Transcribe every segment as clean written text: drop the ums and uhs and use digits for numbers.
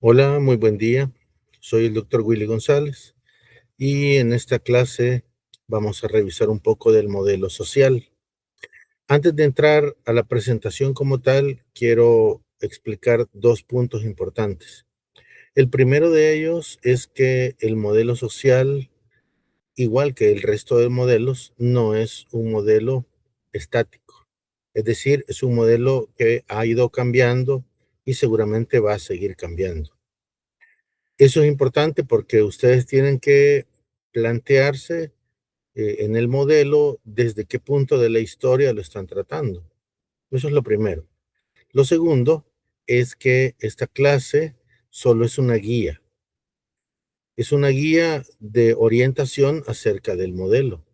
Hola, muy buen día. Soy el doctor Willy González y en esta clase vamos a revisar un poco del modelo social. Antes de entrar a la presentación como tal, quiero explicar dos puntos importantes. El primero de ellos es que el modelo social, igual que el resto de modelos, no es un modelo estático. Es decir, es un modelo que ha ido cambiando y seguramente va a seguir cambiando. Eso es importante porque ustedes tienen que plantearse en el modelo desde qué punto de la historia lo están tratando. Eso es lo primero. Lo segundo es que esta clase solo es una guía de orientación acerca del modelo.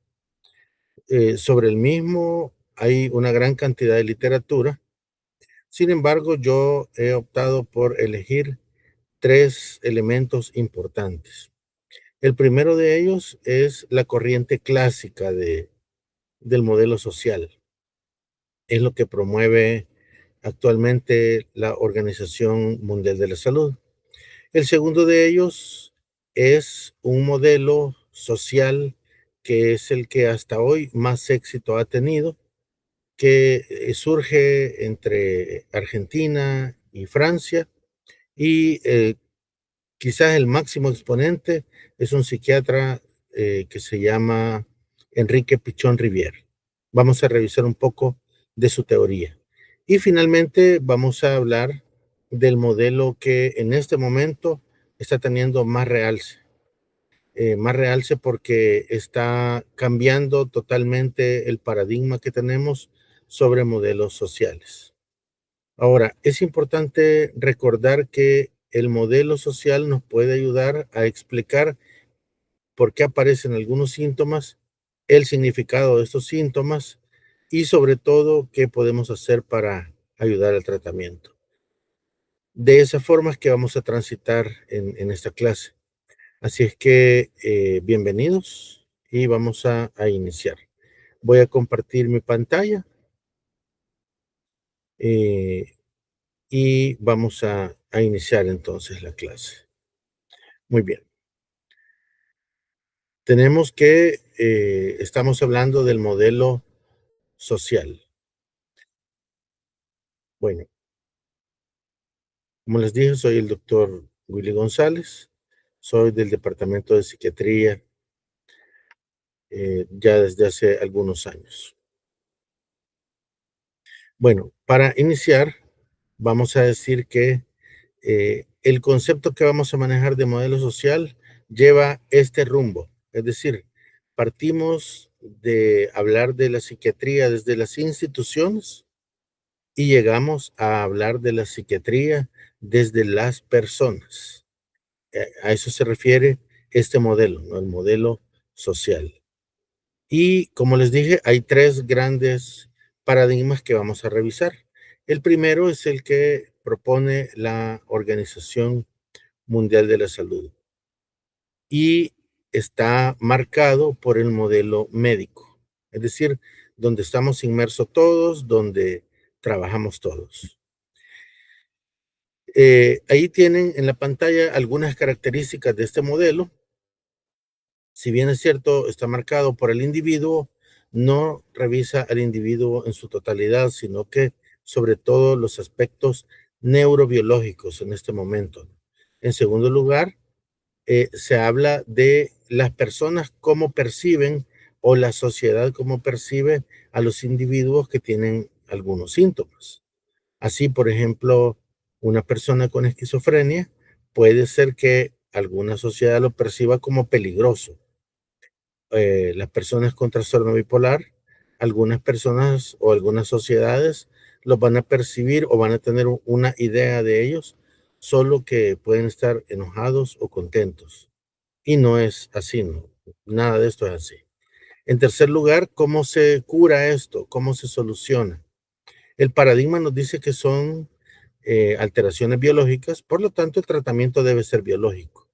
Sobre el mismo hay una gran cantidad de literatura. Sin embargo, yo he optado por elegir tres elementos importantes. El primero de ellos es la corriente clásica del modelo social. Es lo que promueve actualmente la Organización Mundial de la Salud. El segundo de ellos es un modelo social que es el que hasta hoy más éxito ha tenido, que surge entre Argentina y Francia y quizás el máximo exponente es un psiquiatra que se llama Enrique Pichón Rivière. Vamos a revisar un poco de su teoría. Y finalmente vamos a hablar del modelo que en este momento está teniendo más realce porque está cambiando totalmente el paradigma que tenemos sobre modelos sociales. Ahora, es importante recordar que el modelo social nos puede ayudar a explicar por qué aparecen algunos síntomas, el significado de estos síntomas y sobre todo qué podemos hacer para ayudar al tratamiento. De esa forma es que vamos a transitar en esta clase. Así es que bienvenidos y vamos a iniciar. Voy a compartir mi pantalla eh, y vamos a iniciar entonces la clase. Muy bien. Tenemos que, estamos hablando del modelo social. Bueno, como les dije, soy el doctor Willy González, soy del Departamento de Psiquiatría ya desde hace algunos años. Bueno, para iniciar, vamos a decir que el concepto que vamos a manejar de modelo social lleva este rumbo, es decir, partimos de hablar de la psiquiatría desde las instituciones y llegamos a hablar de la psiquiatría desde las personas. A eso se refiere este modelo, ¿no? El modelo social. Y como les dije, hay tres grandes paradigmas que vamos a revisar. El primero es el que propone la Organización Mundial de la Salud y está marcado por el modelo médico, es decir, donde estamos inmersos todos, donde trabajamos todos. Ahí tienen en la pantalla algunas características de este modelo. Si bien es cierto, está marcado por el individuo, no revisa al individuo en su totalidad, sino que sobre todo los aspectos neurobiológicos en este momento. En segundo lugar, se habla de las personas cómo perciben o la sociedad cómo percibe a los individuos que tienen algunos síntomas. Así, por ejemplo, una persona con esquizofrenia puede ser que alguna sociedad lo perciba como peligroso. Las personas con trastorno bipolar, algunas personas o algunas sociedades los van a percibir o van a tener una idea de ellos, solo que pueden estar enojados o contentos. Y no es así, no, nada de esto es así. En tercer lugar, ¿cómo se cura esto? ¿Cómo se soluciona? El paradigma nos dice que son alteraciones biológicas, por lo tanto el tratamiento debe ser biológico.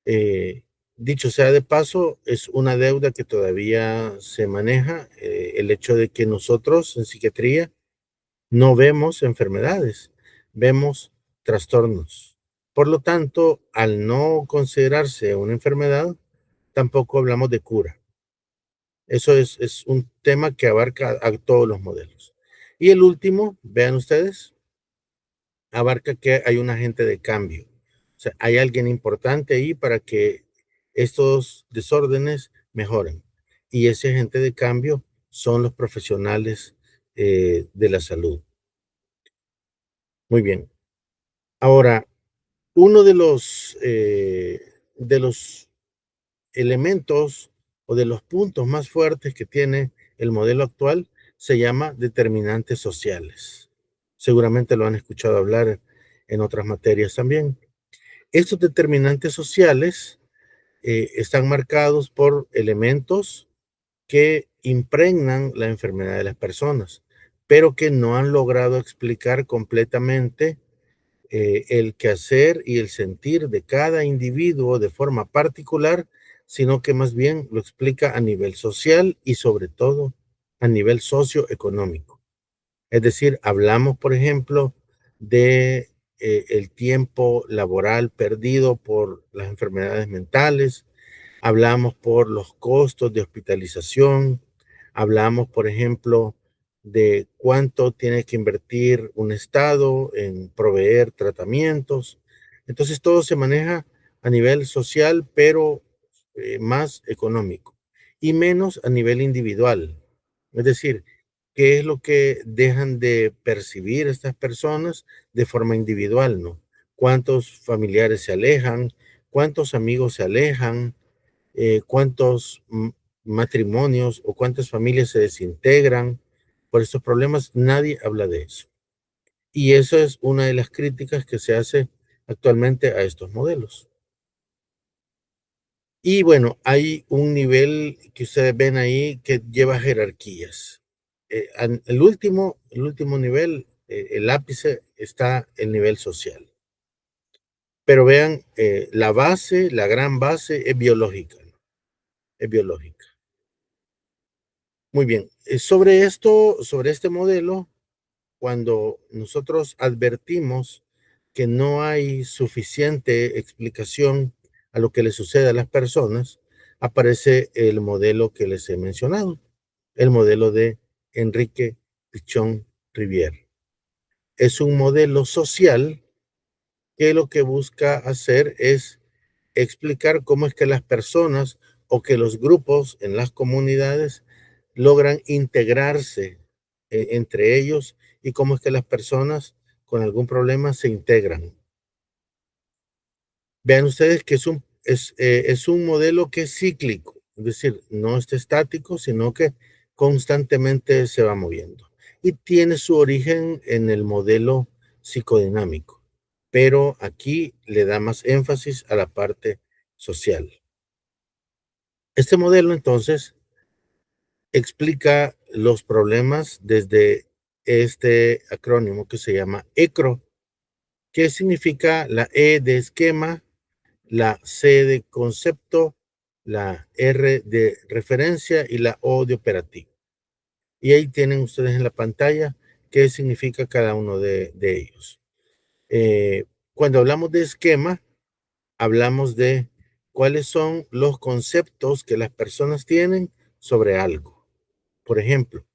Eh, Dicho sea de paso, es una deuda que todavía se maneja, el hecho de que nosotros en psiquiatría no vemos enfermedades, vemos trastornos. Por lo tanto, al no considerarse una enfermedad, tampoco hablamos de cura. Eso es un tema que abarca a todos los modelos. Y el último, vean ustedes, abarca que hay un agente de cambio. O sea, hay alguien importante ahí para que estos desórdenes mejoren. Y ese agente de cambio son los profesionales de la salud. Muy bien. Ahora, uno de los elementos o de los puntos más fuertes que tiene el modelo actual se llama determinantes sociales. Seguramente lo han escuchado hablar en otras materias también. Estos determinantes sociales están marcados por elementos que impregnan la enfermedad de las personas, pero que no han logrado explicar completamente el quehacer y el sentir de cada individuo de forma particular, sino que más bien lo explica a nivel social y sobre todo a nivel socioeconómico. Es decir, hablamos, por ejemplo, de el tiempo laboral perdido por las enfermedades mentales, hablamos por los costos de hospitalización, hablamos, por ejemplo, de cuánto tiene que invertir un estado en proveer tratamientos. Entonces, todo se maneja a nivel social, pero más económico y menos a nivel individual. Es decir, qué es lo que dejan de percibir estas personas de forma individual, ¿no? ¿Cuántos familiares se alejan? ¿Cuántos amigos se alejan? Cuántos matrimonios o cuántas familias se desintegran por estos problemas, nadie habla de eso. Y eso es una de las críticas que se hace actualmente a estos modelos. Y bueno, hay un nivel que ustedes ven ahí que lleva jerarquías. El último nivel, el ápice, está el nivel social. Pero vean, la base, la gran base es biológica, ¿no? Es biológica. Muy bien. Sobre esto, sobre este modelo, cuando nosotros advertimos que no hay suficiente explicación a lo que le sucede a las personas, aparece el modelo que les he mencionado, el modelo de Enrique Pichon Rivière. Es un modelo social que lo que busca hacer es explicar cómo es que las personas o que los grupos en las comunidades logran integrarse entre ellos y cómo es que las personas con algún problema se integran. Vean ustedes que es un modelo que es cíclico, es decir, no está estático, sino que constantemente se va moviendo. Y tiene su origen en el modelo psicodinámico, pero aquí le da más énfasis a la parte social. Este modelo entonces explica los problemas desde este acrónimo que se llama ECRO, que significa la E de esquema, la C de concepto, la R de referencia y la O de operativo. Y ahí tienen ustedes en la pantalla qué significa cada uno de ellos. Cuando hablamos de esquema, hablamos de cuáles son los conceptos que las personas tienen sobre algo. Por ejemplo,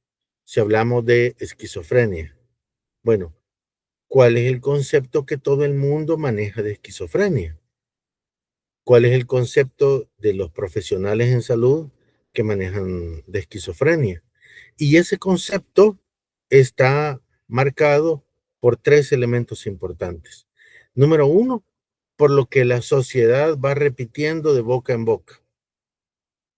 si hablamos de esquizofrenia, bueno, ¿cuál es el concepto que todo el mundo maneja de esquizofrenia? ¿Cuál es el concepto de los profesionales en salud que manejan de esquizofrenia? Y ese concepto está marcado por tres elementos importantes. Número uno, por lo que la sociedad va repitiendo de boca en boca.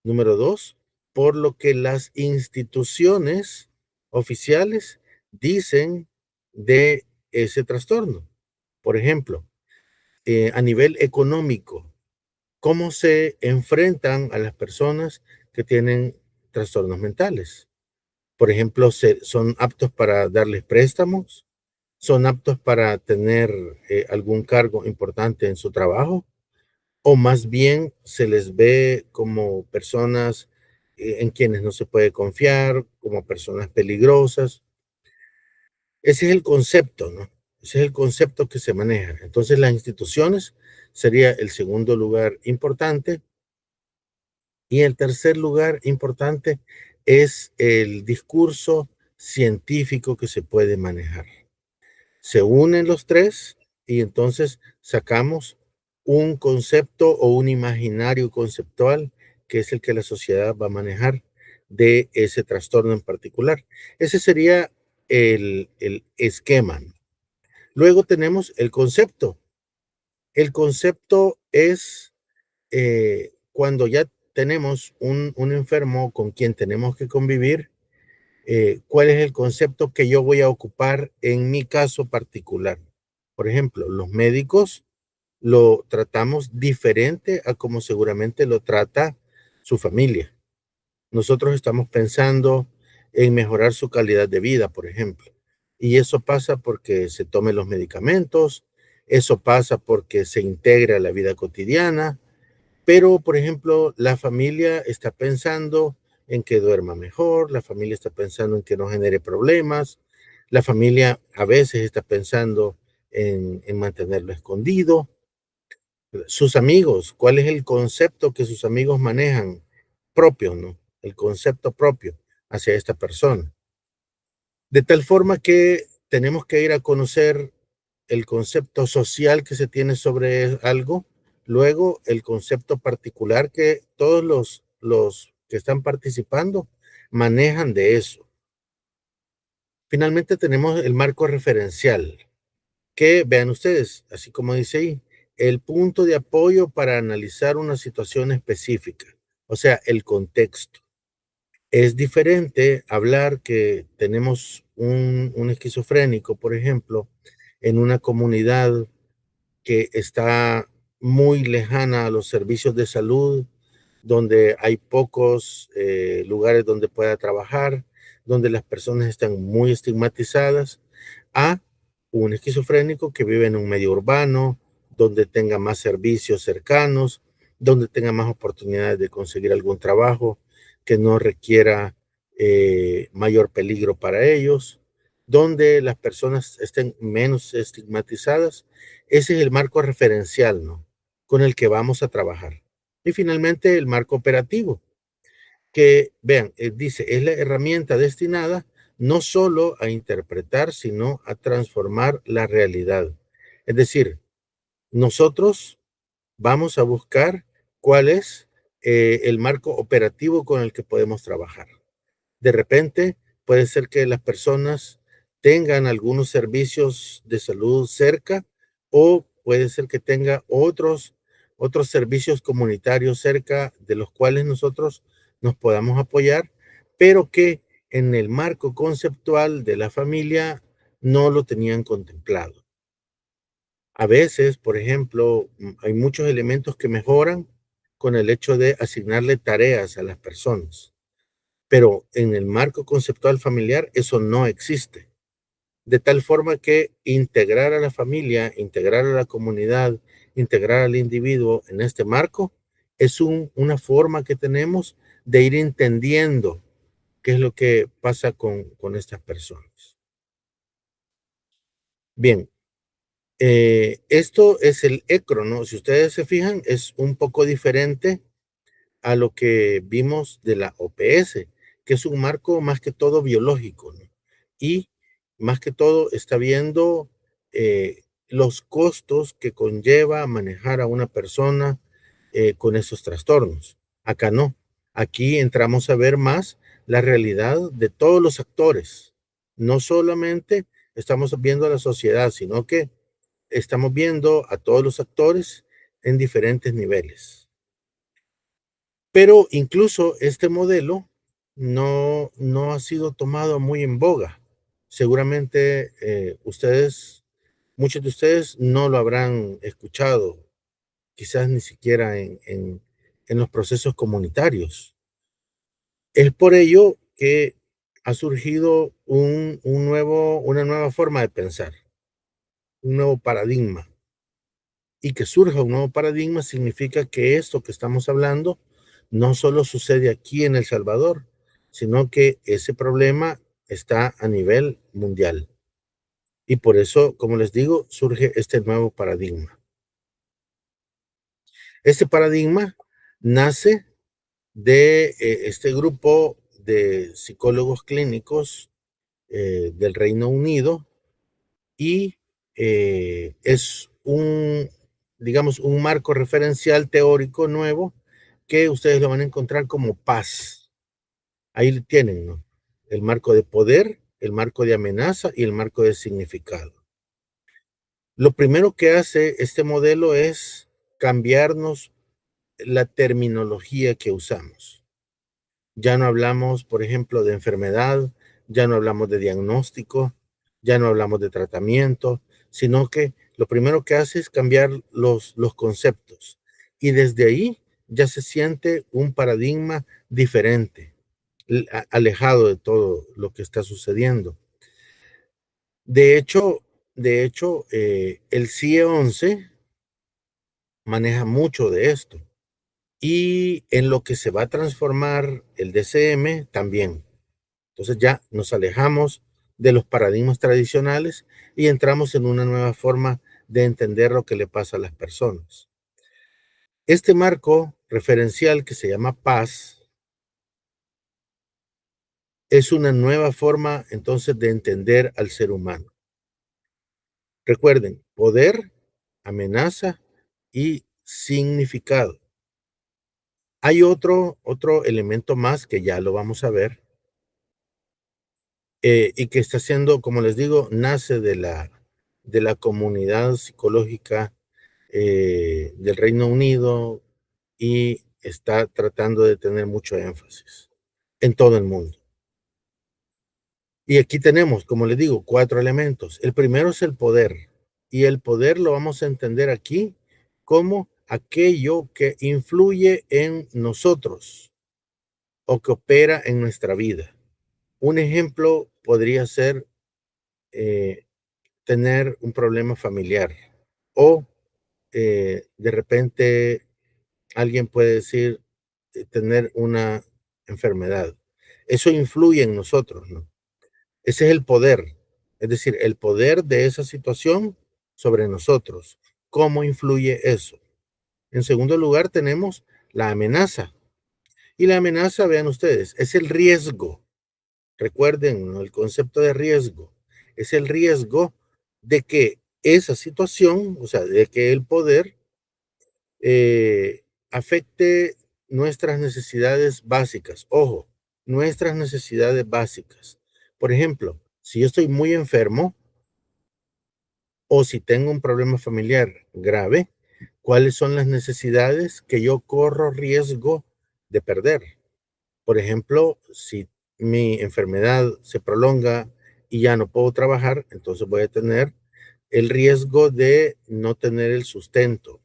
Número dos, por lo que las instituciones oficiales dicen de ese trastorno. Por ejemplo, a nivel económico, ¿cómo se enfrentan a las personas que tienen trastornos mentales? Por ejemplo, ¿son aptos para darles préstamos? ¿Son aptos para tener algún cargo importante en su trabajo? ¿O más bien se les ve como personas en quienes no se puede confiar, como personas peligrosas? Ese es el concepto, ¿no? Ese es el concepto que se maneja. Entonces, las instituciones sería el segundo lugar importante. Y el tercer lugar importante es el discurso científico que se puede manejar. Se unen los tres y entonces sacamos un concepto o un imaginario conceptual que es el que la sociedad va a manejar de ese trastorno en particular. Ese sería el esquema, ¿no? Luego tenemos el concepto. El concepto es cuando ya tenemos un enfermo con quien tenemos que convivir, ¿cuál es el concepto que yo voy a ocupar en mi caso particular? Por ejemplo, los médicos lo tratamos diferente a como seguramente lo trata su familia. Nosotros estamos pensando en mejorar su calidad de vida, por ejemplo. Y eso pasa porque se tomen los medicamentos, eso pasa porque se integra a la vida cotidiana, pero, por ejemplo, la familia está pensando en que duerma mejor, la familia está pensando en que no genere problemas, la familia a veces está pensando en mantenerlo escondido. Sus amigos, ¿cuál es el concepto que sus amigos manejan propio, no? El concepto propio hacia esta persona. De tal forma que tenemos que ir a conocer el concepto social que se tiene sobre algo, luego el concepto particular que todos los que están participando manejan de eso. Finalmente tenemos el marco referencial, que vean ustedes, así como dice ahí, el punto de apoyo para analizar una situación específica, o sea, el contexto. Es diferente hablar que tenemos un esquizofrénico, por ejemplo, en una comunidad que está muy lejana a los servicios de salud, donde hay pocos lugares donde pueda trabajar, donde las personas están muy estigmatizadas, a un esquizofrénico que vive en un medio urbano, donde tenga más servicios cercanos, donde tenga más oportunidades de conseguir algún trabajo que no requiera mayor peligro para ellos, donde las personas estén menos estigmatizadas. Ese es el marco referencial, ¿no? Con el que vamos a trabajar. Y finalmente el marco operativo, que vean, dice, es la herramienta destinada no solo a interpretar, sino a transformar la realidad. Es decir, nosotros vamos a buscar cuál es el marco operativo con el que podemos trabajar. De repente, puede ser que las personas tengan algunos servicios de salud cerca o puede ser que tenga otros servicios comunitarios cerca de los cuales nosotros nos podamos apoyar, pero que en el marco conceptual de la familia no lo tenían contemplado. A veces, por ejemplo, hay muchos elementos que mejoran con el hecho de asignarle tareas a las personas, pero en el marco conceptual familiar eso no existe. De tal forma que integrar a la familia, integrar a la comunidad, integrar al individuo en este marco es una forma que tenemos de ir entendiendo qué es lo que pasa con estas personas. Bien, esto es el ECRO, ¿no? Si ustedes se fijan, es un poco diferente a lo que vimos de la OPS, que es un marco más que todo biológico, ¿no? Y más que todo está viendo los costos que conlleva manejar a una persona con esos trastornos. Acá no. Aquí entramos a ver más la realidad de todos los actores. No solamente estamos viendo a la sociedad, sino que estamos viendo a todos los actores en diferentes niveles. Pero incluso este modelo no ha sido tomado muy en boga. Seguramente muchos de ustedes no lo habrán escuchado, quizás ni siquiera en los procesos comunitarios. Es por ello que ha surgido una nueva forma de pensar, un nuevo paradigma. Y que surja un nuevo paradigma significa que esto que estamos hablando no solo sucede aquí en El Salvador, sino que ese problema está a nivel mundial. Y por eso, como les digo, surge este nuevo paradigma. Este paradigma nace de este grupo de psicólogos clínicos del Reino Unido y es un, digamos, un marco referencial teórico nuevo que ustedes lo van a encontrar como paz. Ahí lo tienen, ¿no? El marco de poder, el marco de amenaza y el marco de significado. Lo primero que hace este modelo es cambiarnos la terminología que usamos. Ya no hablamos, por ejemplo, de enfermedad, ya no hablamos de diagnóstico, ya no hablamos de tratamiento, sino que lo primero que hace es cambiar los conceptos. Y desde ahí ya se siente un paradigma diferente, alejado de todo lo que está sucediendo. De hecho, el CIE 11 maneja mucho de esto. Y en lo que se va a transformar el DCM también. Entonces ya nos alejamos de los paradigmas tradicionales y entramos en una nueva forma de entender lo que le pasa a las personas. Este marco referencial que se llama paz es una nueva forma entonces de entender al ser humano. Recuerden, poder, amenaza y significado. Hay otro elemento más que ya lo vamos a ver, y que está siendo, como les digo, nace de la comunidad psicológica del Reino Unido y está tratando de tener mucho énfasis en todo el mundo. Y aquí tenemos, como les digo, cuatro elementos. El primero es el poder, y el poder lo vamos a entender aquí como aquello que influye en nosotros o que opera en nuestra vida. Un ejemplo podría ser eh, tener un problema familiar o de repente alguien puede decir tener una enfermedad. Eso influye en nosotros, ¿no? Ese es el poder, es decir, el poder de esa situación sobre nosotros. ¿Cómo influye eso? En segundo lugar, tenemos la amenaza. Y la amenaza, vean ustedes, es el riesgo. Recuerden, ¿no? El concepto de riesgo es el riesgo de que esa situación, o sea, de que el poder afecte nuestras necesidades básicas. Ojo, nuestras necesidades básicas. Por ejemplo, si yo estoy muy enfermo o si tengo un problema familiar grave, ¿cuáles son las necesidades que yo corro riesgo de perder? Por ejemplo, si mi enfermedad se prolonga y ya no puedo trabajar, entonces voy a tener el riesgo de no tener el sustento.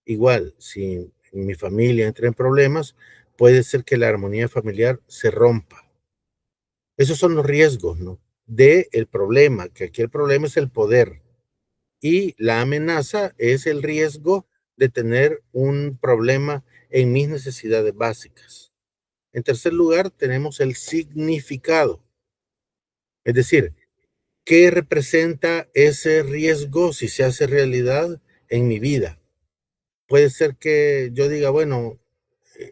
Igual, si mi familia entra en problemas, puede ser que la armonía familiar se rompa. Esos son los riesgos, ¿no? De el problema, que aquí el problema es el poder y la amenaza es el riesgo de tener un problema en mis necesidades básicas. En tercer lugar, tenemos el significado, es decir, ¿qué representa ese riesgo si se hace realidad en mi vida? Puede ser que yo diga, bueno,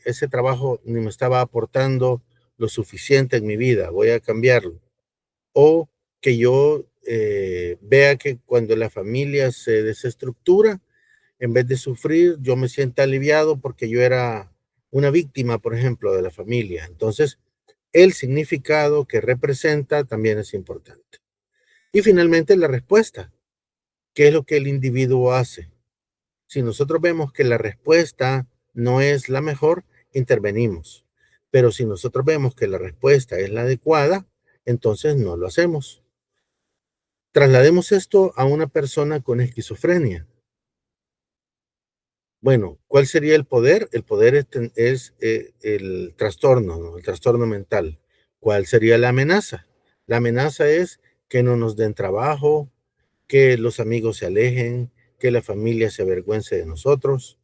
ese trabajo ni me estaba aportando lo suficiente en mi vida, voy a cambiarlo. O que yo vea que cuando la familia se desestructura, en vez de sufrir, yo me sienta aliviado porque yo era una víctima, por ejemplo, de la familia. Entonces, el significado que representa también es importante. Y finalmente, la respuesta. ¿Qué es lo que el individuo hace? Si nosotros vemos que la respuesta no es la mejor, intervenimos. Pero si nosotros vemos que la respuesta es la adecuada, entonces no lo hacemos. Traslademos esto a una persona con esquizofrenia. Bueno, ¿cuál sería el poder? El poder es el trastorno, ¿no? El trastorno mental. ¿Cuál sería la amenaza? La amenaza es que no nos den trabajo, que los amigos se alejen, que la familia se avergüence de nosotros.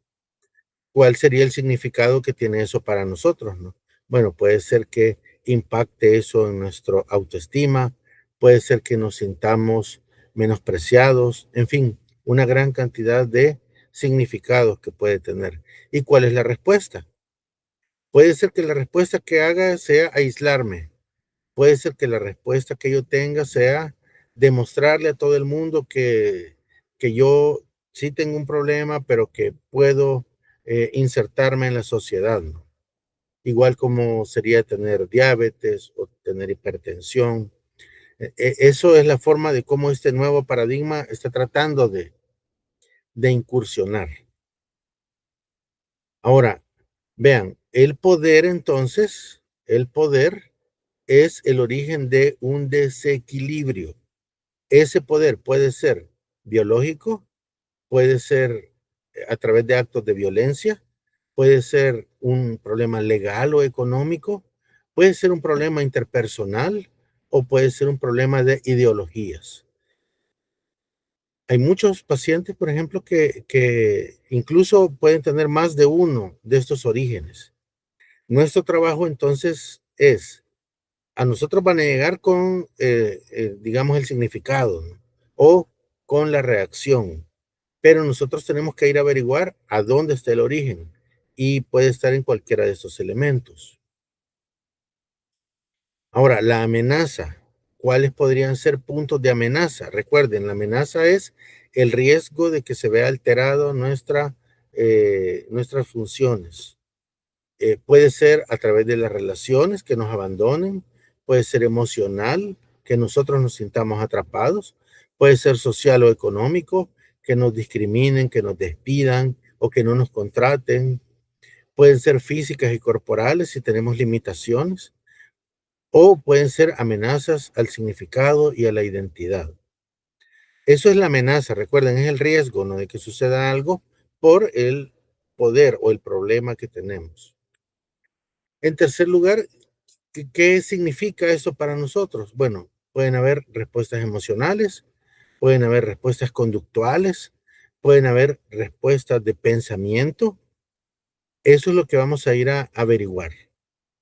¿Cuál sería el significado que tiene eso para nosotros, no? Bueno, puede ser que impacte eso en nuestra autoestima, puede ser que nos sintamos menospreciados, en fin, una gran cantidad de significados que puede tener. ¿Y cuál es la respuesta? Puede ser que la respuesta que haga sea aislarme. Puede ser que la respuesta que yo tenga sea demostrarle a todo el mundo que yo sí tengo un problema, pero que puedo insertarme en la sociedad, ¿no? Igual como sería tener diabetes o tener hipertensión. Eso es la forma de cómo este nuevo paradigma está tratando de incursionar. Ahora, vean, el poder entonces, el poder es el origen de un desequilibrio. Ese poder puede ser biológico, puede ser a través de actos de violencia, puede ser un problema legal o económico, puede ser un problema interpersonal o puede ser un problema de ideologías. Hay muchos pacientes, por ejemplo, que incluso pueden tener más de uno de estos orígenes. Nuestro trabajo entonces es, a nosotros van a llegar con, digamos, el significado, ¿no? O con la reacción, pero nosotros tenemos que ir a averiguar a dónde está el origen y puede estar en cualquiera de estos elementos. Ahora, la amenaza. ¿Cuáles podrían ser puntos de amenaza? Recuerden, la amenaza es el riesgo de que se vea alterado nuestras funciones. Puede ser a través de las relaciones que nos abandonen, puede ser emocional, que nosotros nos sintamos atrapados, puede ser social o económico, que nos discriminen, que nos despidan o que no nos contraten, pueden ser físicas y corporales si tenemos limitaciones, o pueden ser amenazas al significado y a la identidad. Eso es la amenaza, recuerden, es el riesgo, ¿no?, de que suceda algo por el poder o el problema que tenemos. En tercer lugar, ¿qué significa eso para nosotros? Bueno, pueden haber respuestas emocionales, pueden haber respuestas conductuales, pueden haber respuestas de pensamiento. Eso es lo que vamos a ir a averiguar.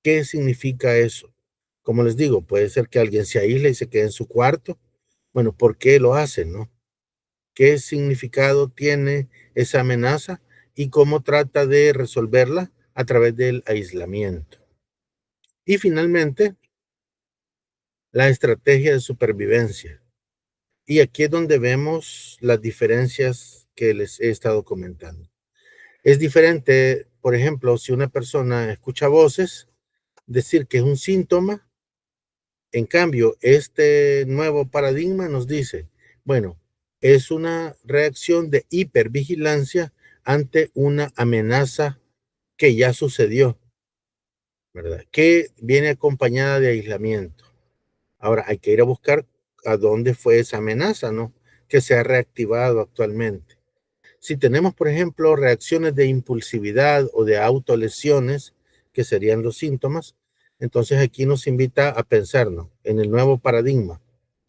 ¿Qué significa eso? Como les digo, puede ser que alguien se aísle y se quede en su cuarto. Bueno, ¿por qué lo hacen, no? ¿Qué significado tiene esa amenaza y cómo trata de resolverla a través del aislamiento? Y finalmente, la estrategia de supervivencia. Y aquí es donde vemos las diferencias que les he estado comentando. Es diferente, por ejemplo, si una persona escucha voces, decir que es un síntoma. En cambio, este nuevo paradigma nos dice, bueno, es una reacción de hipervigilancia ante una amenaza que ya sucedió, ¿verdad? Que viene acompañada de aislamiento. Ahora hay que ir a buscar a dónde fue esa amenaza, ¿no? Que se ha reactivado actualmente. Si tenemos, por ejemplo, reacciones de impulsividad o de autolesiones, que serían los síntomas, entonces aquí nos invita a pensarnos en el nuevo paradigma.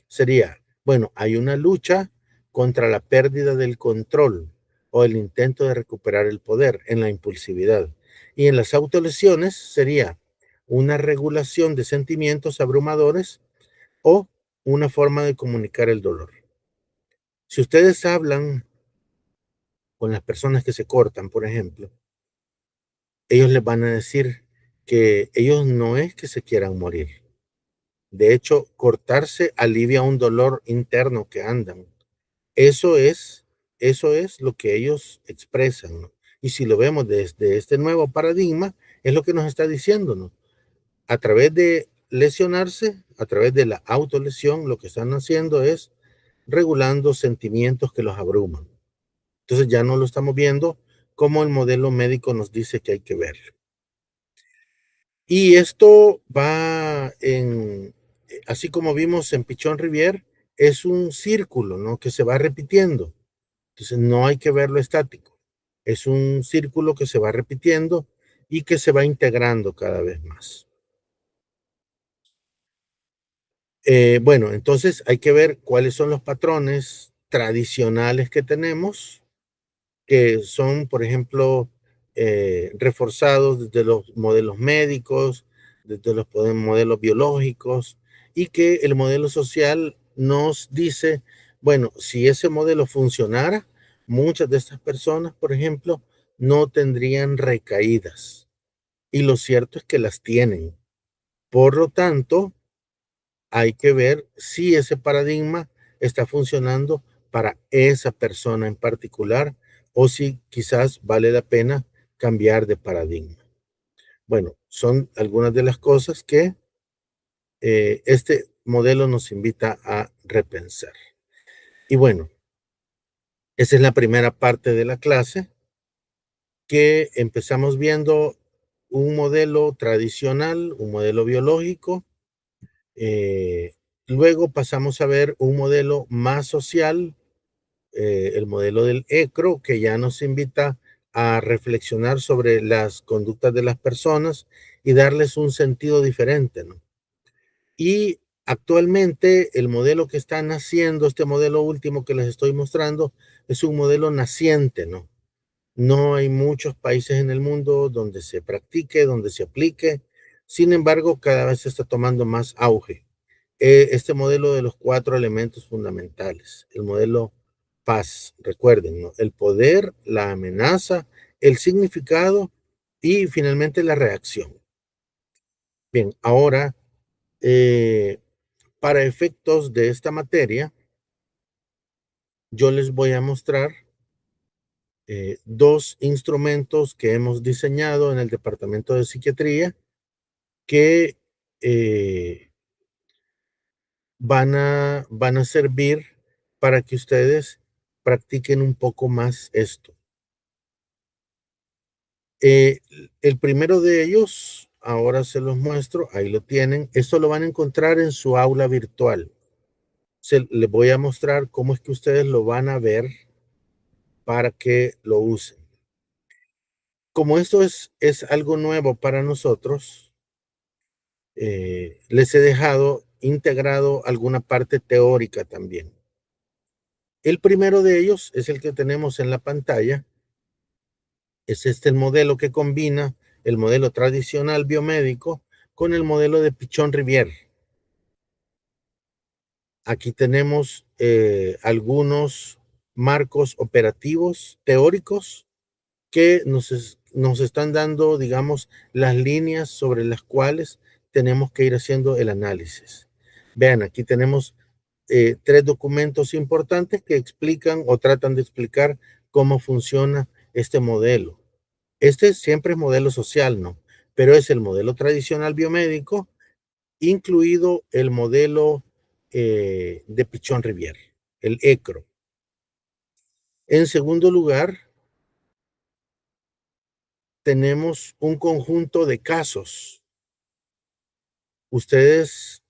Sería, bueno, hay una lucha contra la pérdida del control o el intento de recuperar el poder en la impulsividad. Y en las autolesiones sería una regulación de sentimientos abrumadores o una forma de comunicar el dolor. Si ustedes hablan con las personas que se cortan, por ejemplo, ellos les van a decir que ellos no es que se quieran morir. De hecho, cortarse alivia un dolor interno que andan. Eso es, eso es lo que ellos expresan, ¿no? Y si lo vemos desde este nuevo paradigma, es lo que nos está diciendo, ¿no? A través de lesionarse, a través de la autolesión, lo que están haciendo es regulando sentimientos que los abruman. Entonces ya no lo estamos viendo como el modelo médico nos dice que hay que ver. Y esto va así como vimos en Pichón Rivier, es un círculo, ¿no?, que se va repitiendo. Entonces no hay que verlo estático. Es un círculo que se va repitiendo y que se va integrando cada vez más. Bueno, entonces hay que ver cuáles son los patrones tradicionales que tenemos que son, por ejemplo, reforzados desde los modelos médicos, desde los modelos biológicos, y que el modelo social nos dice, Bueno, si ese modelo funcionara, muchas de estas personas, por ejemplo, no tendrían recaídas. Y lo cierto es que las tienen. Por lo tanto, hay que ver si ese paradigma está funcionando para esa persona en particular o si quizás vale la pena cambiar de paradigma. Bueno, son algunas de las cosas que este modelo nos invita a repensar. Y bueno, esa es la primera parte de la clase, que empezamos viendo un modelo tradicional, un modelo biológico. eh, Luego pasamos a ver un modelo más social, el modelo del ECRO, que ya nos invita a reflexionar sobre las conductas de las personas y darles un sentido diferente, ¿no? Y actualmente el modelo que está naciendo, este modelo último que les estoy mostrando, es un modelo naciente, ¿no? No hay muchos países en el mundo donde se practique, donde se aplique. Sin embargo, cada vez se está tomando más auge. Este modelo de los 4 elementos fundamentales, el modelo paz, recuerden, ¿no? El poder, la amenaza, el significado y finalmente la reacción. Bien, ahora, eh, para efectos de esta materia, yo les voy a mostrar 2 instrumentos que hemos diseñado en el departamento de psiquiatría que eh, van a servir para que ustedes practiquen un poco más esto. El primero de ellos, ahora se los muestro, ahí lo tienen. Esto lo van a encontrar en su aula virtual. Les voy a mostrar cómo es que ustedes lo van a ver para que lo usen. Como esto es algo nuevo para nosotros, les he dejado integrado alguna parte teórica también. El primero de ellos es el que tenemos en la pantalla. Es este el modelo que combina el modelo tradicional biomédico con el modelo de Pichon-Rivière. Aquí tenemos algunos marcos operativos teóricos que nos están dando, digamos, las líneas sobre las cuales tenemos que ir haciendo el análisis. Vean, aquí tenemos 3 documentos importantes que explican o tratan de explicar cómo funciona este modelo. Este siempre es modelo social, ¿no? Pero es el modelo tradicional biomédico, incluido el modelo de Pichon-Rivière, el ECRO. En segundo lugar, tenemos un conjunto de casos. Ustedes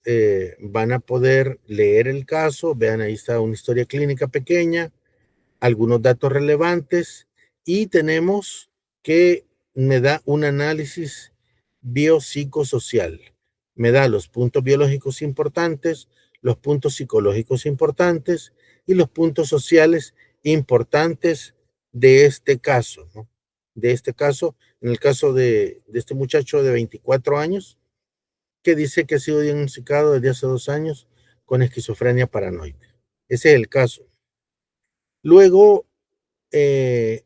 van a poder leer el caso, vean, ahí está una historia clínica pequeña, algunos datos relevantes y tenemos que me da un análisis biopsicosocial. Me da los puntos biológicos importantes, los puntos psicológicos importantes y los puntos sociales importantes de este caso, ¿no? De este caso, en el caso de este muchacho de 24 años, que dice que ha sido diagnosticado desde hace 2 años con esquizofrenia paranoide. Ese es el caso. Luego, eh,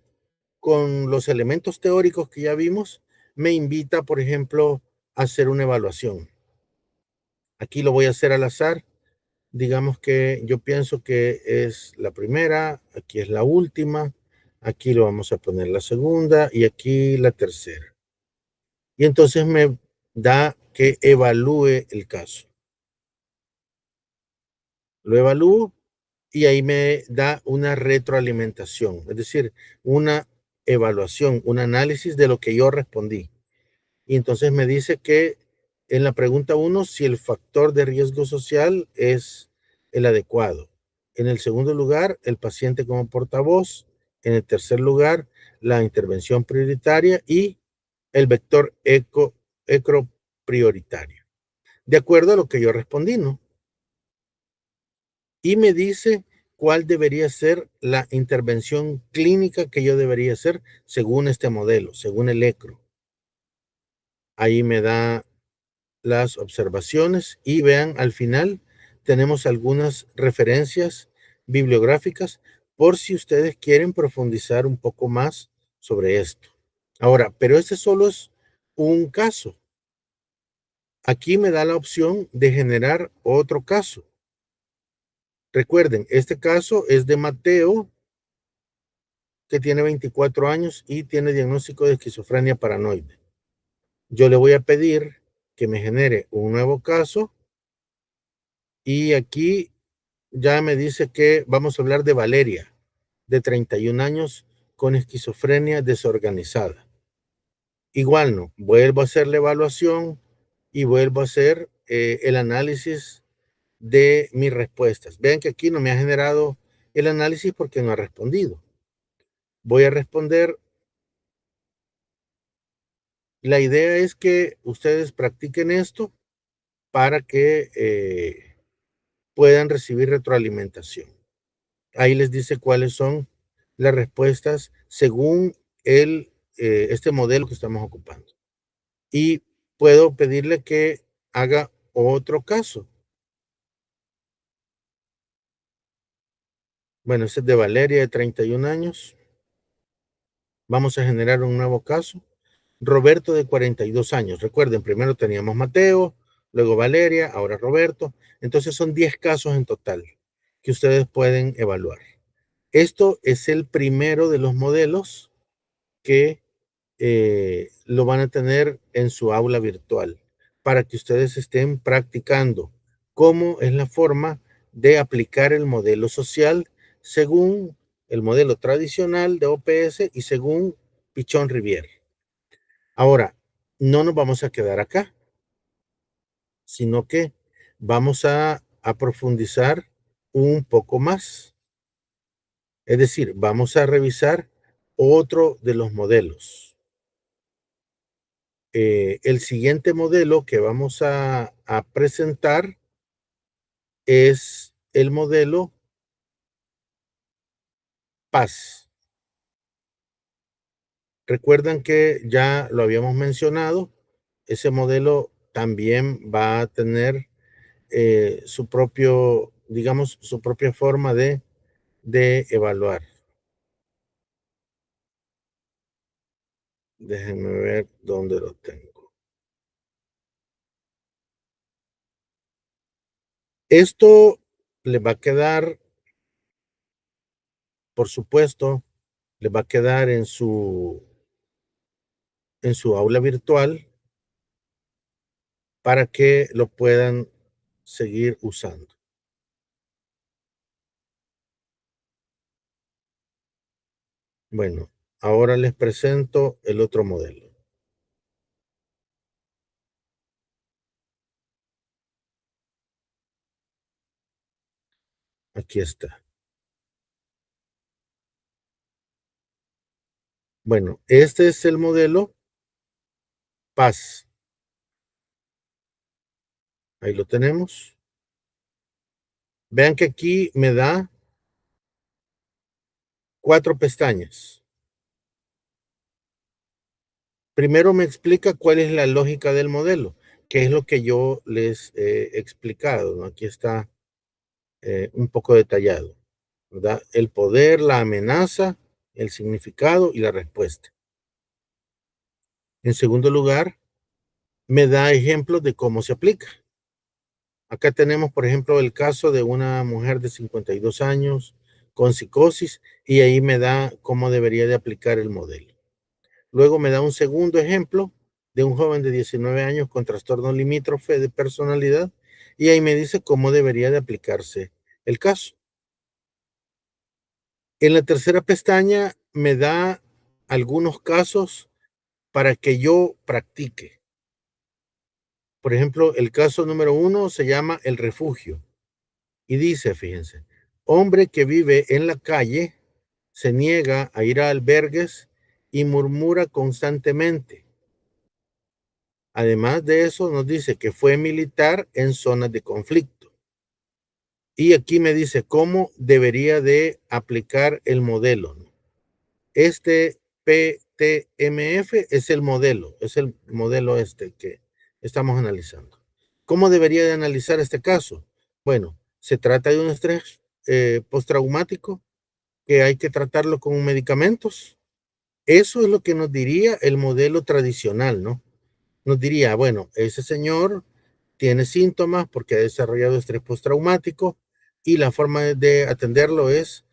con los elementos teóricos que ya vimos, me invita, por ejemplo, a hacer una evaluación. Aquí lo voy a hacer al azar. Digamos que yo pienso que es la primera, aquí es la última, aquí lo vamos a poner la segunda y aquí la tercera. Y entonces me da que evalúe el caso. Lo evalúo y ahí me da una retroalimentación, es decir, una evaluación, un análisis de lo que yo respondí. Y entonces me dice que en la pregunta uno, si el factor de riesgo social es el adecuado. En el segundo lugar, el paciente como portavoz. En el tercer lugar, la intervención prioritaria y el vector ECRO prioritario. De acuerdo a lo que yo respondí, ¿no? Y me dice cuál debería ser la intervención clínica que yo debería hacer según este modelo, según el ECRO. Ahí me da las observaciones y vean, al final tenemos algunas referencias bibliográficas por si ustedes quieren profundizar un poco más sobre esto. Ahora, pero este solo es un caso. Aquí me da la opción de generar otro caso. Recuerden, este caso es de Mateo, que tiene 24 años y tiene diagnóstico de esquizofrenia paranoide. Yo le voy a pedir que me genere un nuevo caso y aquí ya me dice que vamos a hablar de Valeria, de 31 años, con esquizofrenia desorganizada. Igual no, vuelvo a hacer la evaluación y vuelvo a hacer el análisis de mis respuestas. Vean que aquí no me ha generado el análisis porque no ha respondido. Voy a responder. La idea es que ustedes practiquen esto para que puedan recibir retroalimentación. Ahí les dice cuáles son las respuestas según este modelo que estamos ocupando. Y puedo pedirle que haga otro caso. Bueno, este es de Valeria, de 31 años. Vamos a generar un nuevo caso. Roberto, de 42 años. Recuerden, primero teníamos Mateo, luego Valeria, ahora Roberto. Entonces son 10 casos en total que ustedes pueden evaluar. Esto es el primero de los modelos que lo van a tener en su aula virtual para que ustedes estén practicando cómo es la forma de aplicar el modelo social según el modelo tradicional de OPS y según Pichon Rivière. Ahora, no nos vamos a quedar acá, sino que vamos a profundizar un poco más. Es decir, vamos a revisar otro de los modelos. El siguiente modelo que vamos a presentar es el modelo PAS. Recuerdan que ya lo habíamos mencionado, ese modelo también va a tener su propio, digamos, su propia forma de evaluar. Déjenme ver dónde lo tengo. Esto le va a quedar, por supuesto, le va a quedar en su aula virtual para que lo puedan seguir usando. Bueno, ahora les presento el otro modelo. Aquí está. Bueno, este es el modelo PAS. Ahí lo tenemos. Vean que aquí me da 4 pestañas. Primero me explica cuál es la lógica del modelo, que es lo que yo les he explicado, ¿no? Aquí está un poco detallado, ¿verdad? El poder, la amenaza, el significado y la respuesta. En segundo lugar, me da ejemplos de cómo se aplica. Acá tenemos, por ejemplo, el caso de una mujer de 52 años con psicosis y ahí me da cómo debería de aplicar el modelo. Luego me da un segundo ejemplo de un joven de 19 años con trastorno limítrofe de personalidad y ahí me dice cómo debería de aplicarse el caso. En la tercera pestaña me da algunos casos para que yo practique. Por ejemplo, el caso número 1 se llama el refugio y dice, fíjense, hombre que vive en la calle se niega a ir a albergues y murmura constantemente. Además de eso, nos dice que fue militar en zonas de conflicto. Y aquí me dice cómo debería de aplicar el modelo, ¿no? Este PTMF es el modelo este que estamos analizando. ¿Cómo debería de analizar este caso? Bueno, se trata de un estrés postraumático que hay que tratarlo con medicamentos. Eso es lo que nos diría el modelo tradicional, ¿no? Nos diría, bueno, ese señor tiene síntomas porque ha desarrollado estrés postraumático y la forma de atenderlo es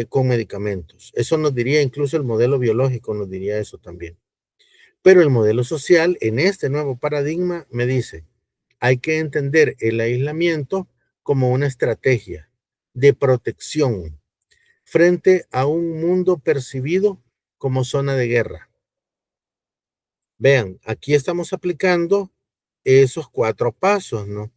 con medicamentos. Eso nos diría incluso el modelo biológico, nos diría eso también. Pero el modelo social en este nuevo paradigma me dice, hay que entender el aislamiento como una estrategia de protección frente a un mundo percibido como zona de guerra. Vean, aquí estamos aplicando esos 4 pasos, ¿no?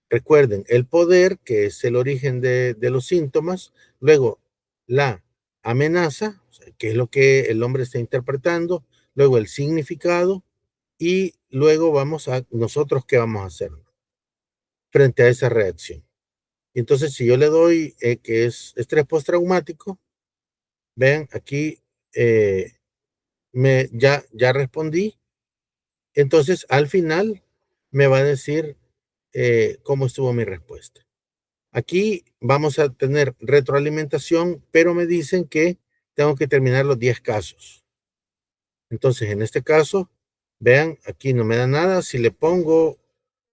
Recuerden, el poder, que es el origen de los síntomas, luego la amenaza, o sea, que es lo que el hombre está interpretando, luego el significado y luego vamos a nosotros qué vamos a hacer frente a esa reacción. Y entonces, si yo le doy que es estrés postraumático, vean, aquí eh, ya respondí. Entonces, al final me va a decir cómo estuvo mi respuesta. Aquí vamos a tener retroalimentación, pero me dicen que tengo que terminar los 10 casos. Entonces, en este caso, vean, aquí no me da nada. Si le pongo,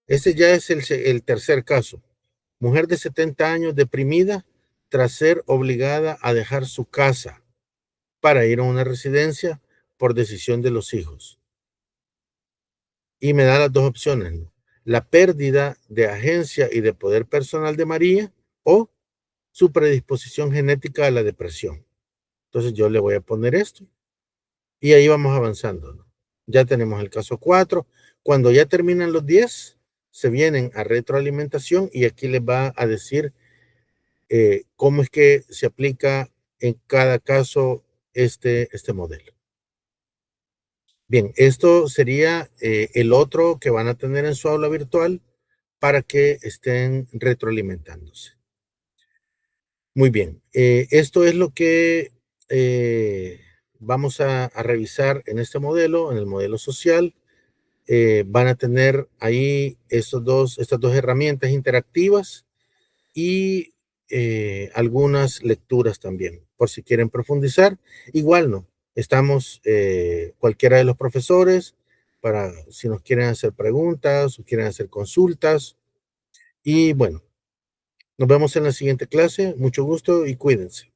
este ya es el tercer caso. Mujer de 70 años deprimida tras ser obligada a dejar su casa para ir a una residencia por decisión de los hijos. Y me da las dos opciones, ¿no? La pérdida de agencia y de poder personal de María o su predisposición genética a la depresión. Entonces yo le voy a poner esto y ahí vamos avanzando, ¿no? Ya tenemos el caso 4. Cuando ya terminan los 10, se vienen a retroalimentación y aquí les va a decir cómo es que se aplica en cada caso este modelo. Bien, esto sería el otro que van a tener en su aula virtual para que estén retroalimentándose. Muy bien, esto es lo que vamos a revisar en este modelo, en el modelo social. Van a tener ahí estas dos herramientas interactivas y algunas lecturas también, por si quieren profundizar. Igual no, estamos cualquiera de los profesores para si nos quieren hacer preguntas o quieren hacer consultas. Y bueno, nos vemos en la siguiente clase. Mucho gusto y cuídense.